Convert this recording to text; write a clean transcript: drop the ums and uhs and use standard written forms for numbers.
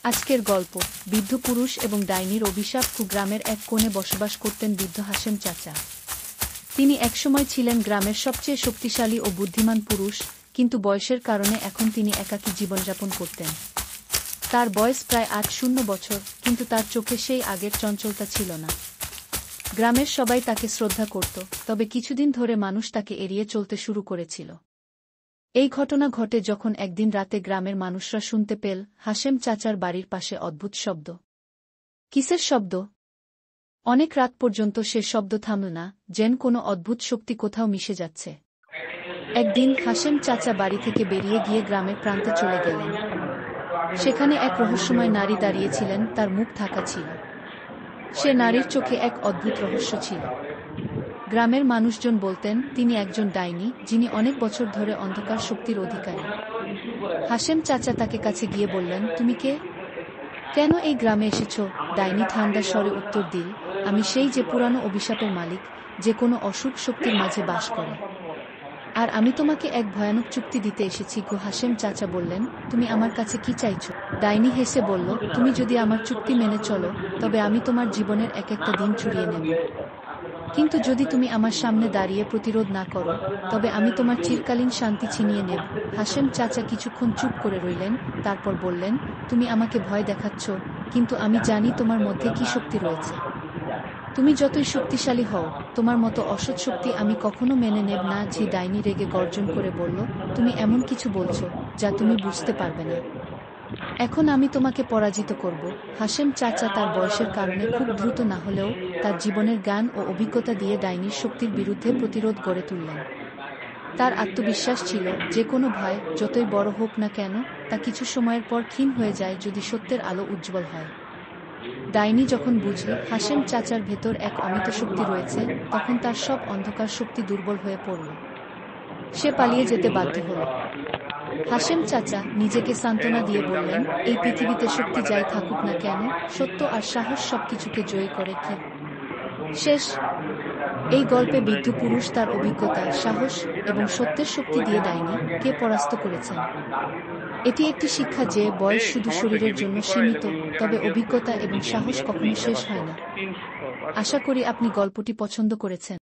আজকের গল্প বৃদ্ধ পুরুষ এবং ডাইনির অভিশাপ। গ্রামের এক কোণে বসবাস করতেন বৃদ্ধ হাশেম চাচা। তিনি একসময় ছিলেন গ্রামের সবচেয়ে শক্তিশালী ও বুদ্ধিমান পুরুষ, কিন্তু বয়সের কারণে এখন তিনি একাকী জীবনযাপন করতেন। তার বয়স প্রায় ৮০ বছর, কিন্তু তার চোখে সেই আগের চঞ্চলতা ছিল না। গ্রামের সবাই তাকে শ্রদ্ধা করত, তবে কিছুদিন ধরে মানুষ তাকে এড়িয়ে চলতে শুরু করেছিল। এই ঘটনা ঘটে যখন একদিন রাতে গ্রামের মানুষরা শুনতে পেল হাশেম চাচার বাড়ির পাশে অদ্ভুত শব্দ। কিসের শব্দ? অনেক রাত পর্যন্ত সে শব্দ থামল না, যেন কোনো অদ্ভুত শক্তি কোথাও মিশে যাচ্ছে। একদিন হাশেম চাচা বাড়ি থেকে বেরিয়ে গিয়ে গ্রামের প্রান্তে চলে গেলেন। সেখানে এক রহস্যময় নারী দাঁড়িয়েছিলেন, তার মুখ ঢাকা ছিল। সে নারীর চোখে এক অদ্ভুত রহস্য ছিল। গ্রামের মানুষজন বলতেন তিনি একজন ডাইনি, যিনি অনেক বছর ধরে অন্ধকার শক্তির অধিকারী। হাশেম চাচা তাকে কাছে গিয়ে বললেন, তুমি কে? কেন এই গ্রামে এসেছ? ডাইনি ঠান্ডা স্বরে উত্তর দিল, আমি সেই যে পুরানো অভিশাপের মালিক, যে কোনো অশুভ শক্তির মাঝে বাস করে। আর আমি তোমাকে এক ভয়ানক চুক্তি দিতে এসেছি গো। হাশেম চাচা বললেন, তুমি আমার কাছে কি চাইছ? ডাইনি হেসে বলল, তুমি যদি আমার চুক্তি মেনে চলো, তবে আমি তোমার জীবনের এক একটা দিন চুরিয়ে নেব। কিন্তু যদি তুমি আমার সামনে দাঁড়িয়ে প্রতিরোধ না করো, তবে আমি তোমার চিরকালীন শান্তি ছিনিয়ে নেব। হাশেম চাচা কিছুক্ষণ চুপ করে রইলেন, তারপর বললেন, তুমি আমাকে ভয় দেখাচ্ছ, কিন্তু আমি জানি তোমার মধ্যে কি শক্তি রয়েছে। তুমি যতই শক্তিশালী হও, তোমার মতো অসৎ শক্তি আমি কখনো মেনে নেব না। ঝি ডাইনি রেগে গর্জন করে বলল, তুমি এমন কিছু বলছো যা তুমি বুঝতে পারবে না। এখন আমি তোমাকে পরাজিত করব। হাশেম চাচা তার বয়সের কারণে খুব দ্রুত না হলেও তার জীবনের জ্ঞান ও অভিজ্ঞতা দিয়ে ডাইনির শক্তির বিরুদ্ধে প্রতিরোধ গড়ে তুললেন। তার আত্মবিশ্বাস ছিল, যে কোনো ভয় যতই বড় হোক না কেন, তা কিছু সময়ের পর ক্ষীণ হয়ে যায় যদি সত্যের আলো উজ্জ্বল হয়। ডাইনি যখন বুঝল হাশেম চাচার ভেতর এক অমিত শক্তি রয়েছে, তখন তার সব অন্ধকার শক্তি দুর্বল হয়ে পড়ল। সে পালিয়ে যেতে বাধ্য হল। হাশেম চাচা নিজেকে সান্ত্বনা দিয়ে বললেন, এই পৃথিবীতে শক্তি যাই থাকুক না কেন, সত্য আর সাহস সবকিছুকে জয়ী করে। কি শেষ? এই গল্পে বৃদ্ধ পুরুষ তার অভিজ্ঞতা, সাহস এবং সত্যের শক্তি দিয়ে ডাইনি-কে পরাস্ত করেছেন। এটি একটি শিক্ষা যে বয়স শুধু শরীরের জন্য সীমিত, তবে অভিজ্ঞতা এবং সাহস কখনো শেষ হয় না। আশা করি আপনি গল্পটি পছন্দ করেছেন।